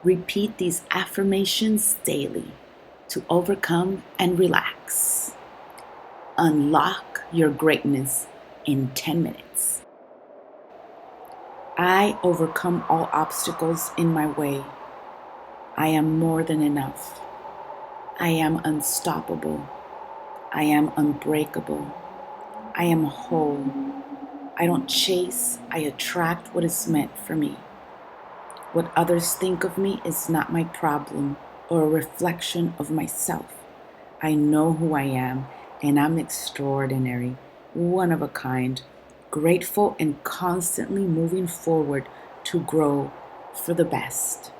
Repeat these affirmations daily to overcome and relax. Unlock your greatness in 10 minutes. I overcome all obstacles in my way. I am more than enough. I am unstoppable. I am unbreakable. I am whole. I don't chase, I attract what is meant for me. What others think of me is not my problem or a reflection of myself. I know who I am, and I'm extraordinary, one of a kind, grateful and constantly moving forward to grow for the best.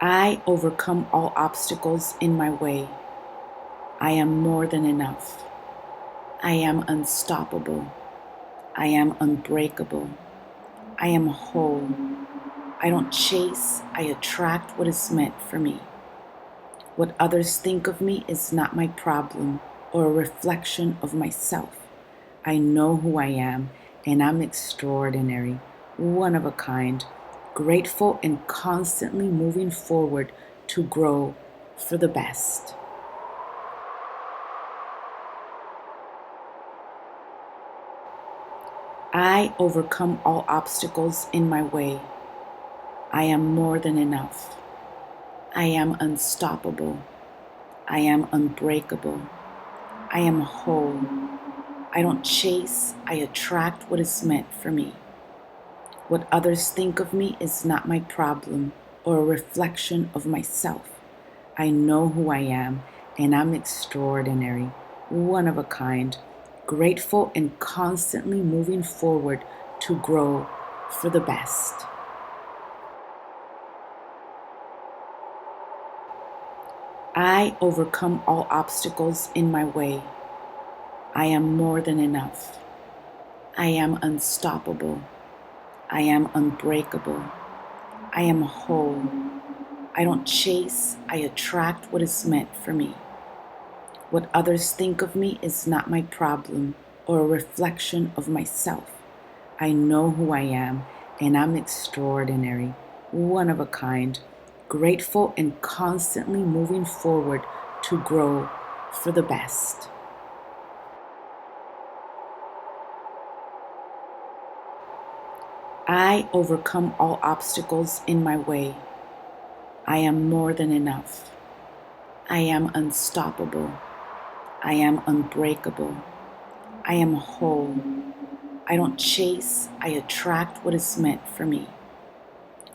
I overcome all obstacles in my way. I am more than enough. I am unstoppable. I am unbreakable. I am whole. I don't chase, I attract what is meant for me. What others think of me is not my problem or a reflection of myself. I know who I am, and I'm extraordinary, one of a kind, grateful and constantly moving forward to grow for the best. I overcome all obstacles in my way. I am more than enough. I am unstoppable. I am unbreakable. I am whole. I don't chase, I attract what is meant for me. What others think of me is not my problem or a reflection of myself. I know who I am, and I'm extraordinary, one of a kind, grateful and constantly moving forward to grow for the best. I overcome all obstacles in my way. I am more than enough. I am unstoppable. I am unbreakable. I am whole. I don't chase, I attract what is meant for me. What others think of me is not my problem or a reflection of myself. I know who I am, and I'm extraordinary, one of a kind, grateful and constantly moving forward to grow for the best. I overcome all obstacles in my way. I am more than enough. I am unstoppable. I am unbreakable. I am whole. I don't chase, I attract what is meant for me.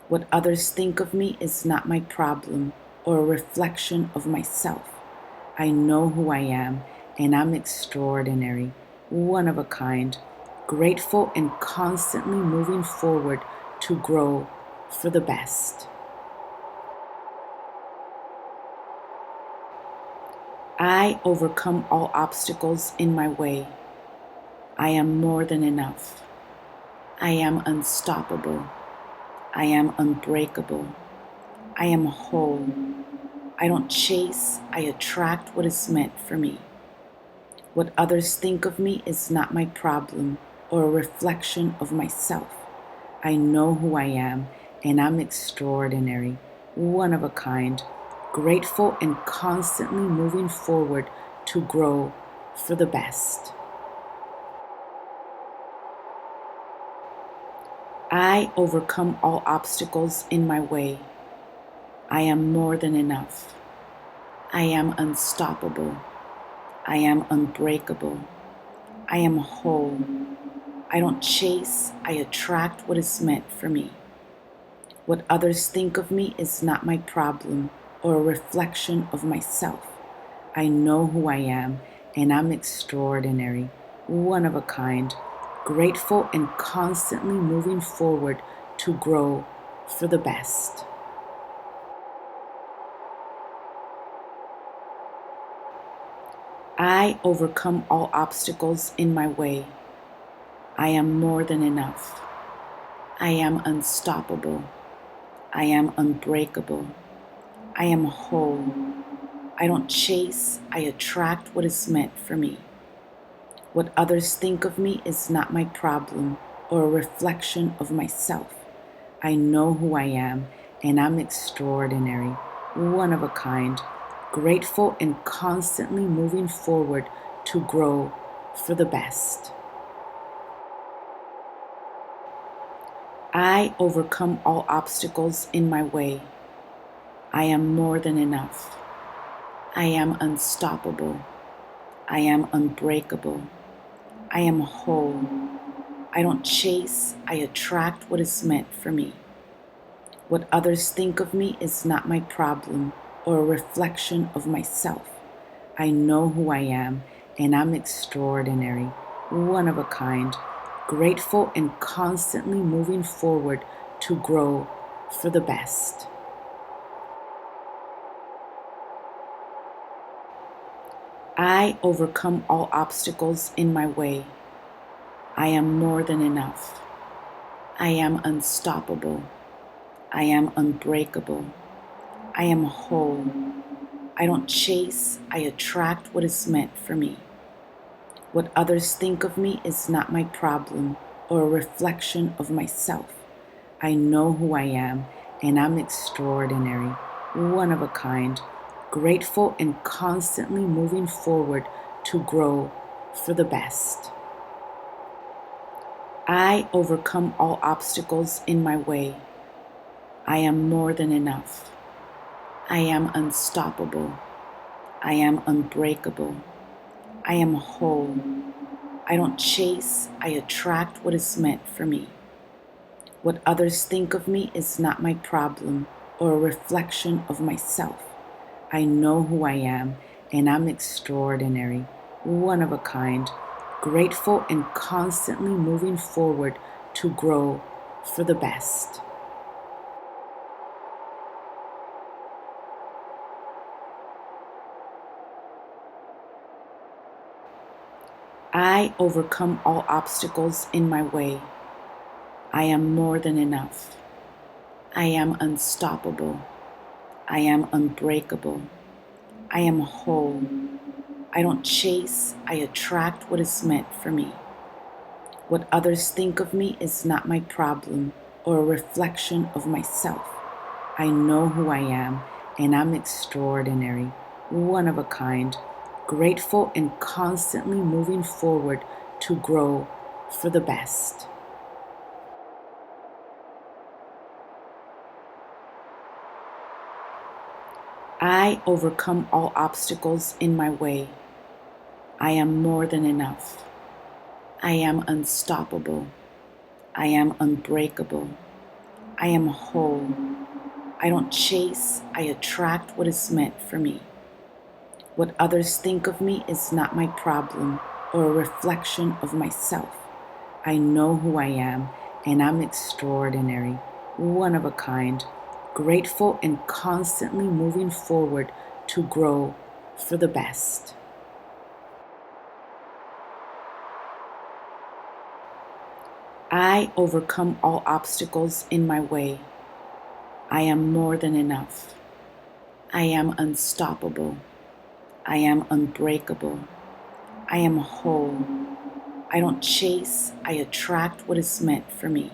What others think of me is not my problem or a reflection of myself. I know who I am, and I'm extraordinary, one of a kind, grateful and constantly moving forward to grow for the best. I overcome all obstacles in my way. I am more than enough. I am unstoppable. I am unbreakable. I am whole. I don't chase, I attract what is meant for me. What others think of me is not my problem or a reflection of myself. I know who I am, and I'm extraordinary, one of a kind, grateful and constantly moving forward to grow for the best. I overcome all obstacles in my way. I am more than enough. I am unstoppable. I am unbreakable. I am whole. I don't chase, I attract what is meant for me. What others think of me is not my problem or a reflection of myself. I know who I am, and I'm extraordinary, one of a kind, grateful and constantly moving forward to grow for the best. I overcome all obstacles in my way. I am more than enough. I am unstoppable. I am unbreakable. I am whole. I don't chase, I attract what is meant for me. What others think of me is not my problem or a reflection of myself. I know who I am, and I'm extraordinary, one of a kind, grateful and constantly moving forward to grow for the best. I overcome all obstacles in my way. I am more than enough. I am unstoppable. I am unbreakable. I am whole. I don't chase, I attract what is meant for me. What others think of me is not my problem or a reflection of myself. I know who I am, and I'm extraordinary, one of a kind, grateful and constantly moving forward to grow for the best. I overcome all obstacles in my way. I am more than enough. I am unstoppable. I am unbreakable. I am whole. I don't chase, I attract what is meant for me. What others think of me is not my problem or a reflection of myself. I know who I am, and I'm extraordinary, one of a kind, grateful and constantly moving forward to grow for the best. I overcome all obstacles in my way. I am more than enough. I am unstoppable. I am unbreakable. I am whole. I don't chase, I attract what is meant for me. What others think of me is not my problem or a reflection of myself. I know who I am, and I'm extraordinary, one of a kind, grateful and constantly moving forward to grow for the best. I overcome all obstacles in my way. I am more than enough. I am unstoppable. I am unbreakable. I am whole. I don't chase, I attract what is meant for me. What others think of me is not my problem or a reflection of myself. I know who I am, and I'm extraordinary, one of a kind, grateful and constantly moving forward to grow for the best. I overcome all obstacles in my way. I am more than enough. I am unstoppable. I am unbreakable. I am whole. I don't chase, I attract what is meant for me. What others think of me is not my problem or a reflection of myself. I know who I am, and I'm extraordinary, one of a kind, grateful and constantly moving forward to grow for the best. I overcome all obstacles in my way. I am more than enough. I am unstoppable. I am unbreakable. I am whole. I don't chase, I attract what is meant for me.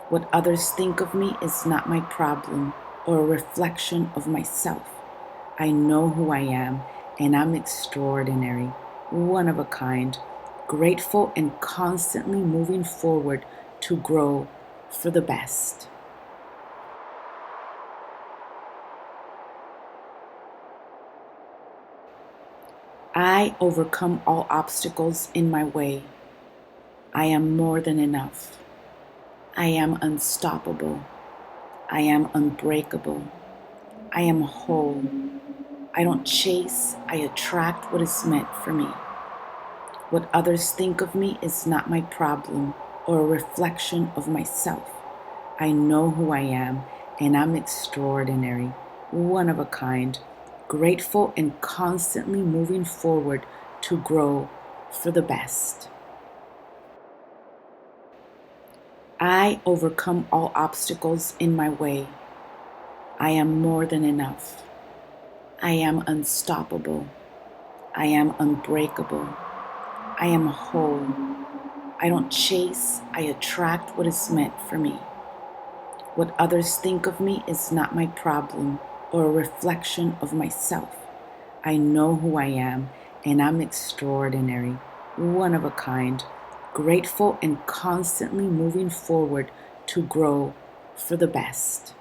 What others think of me is not my problem or a reflection of myself. I know who I am, and I'm extraordinary, one of a kind, grateful and constantly moving forward to grow for the best. I overcome all obstacles in my way. I am more than enough. I am unstoppable. I am unbreakable. I am whole. I don't chase, I attract what is meant for me. What others think of me is not my problem or a reflection of myself. I know who I am, and I'm extraordinary, one of a kind, grateful and constantly moving forward to grow for the best. I overcome all obstacles in my way. I am more than enough. I am unstoppable. I am unbreakable. I am whole. I don't chase, I attract what is meant for me. What others think of me is not my problem or a reflection of myself. I know who I am, and I'm extraordinary, one of a kind, grateful and constantly moving forward to grow for the best.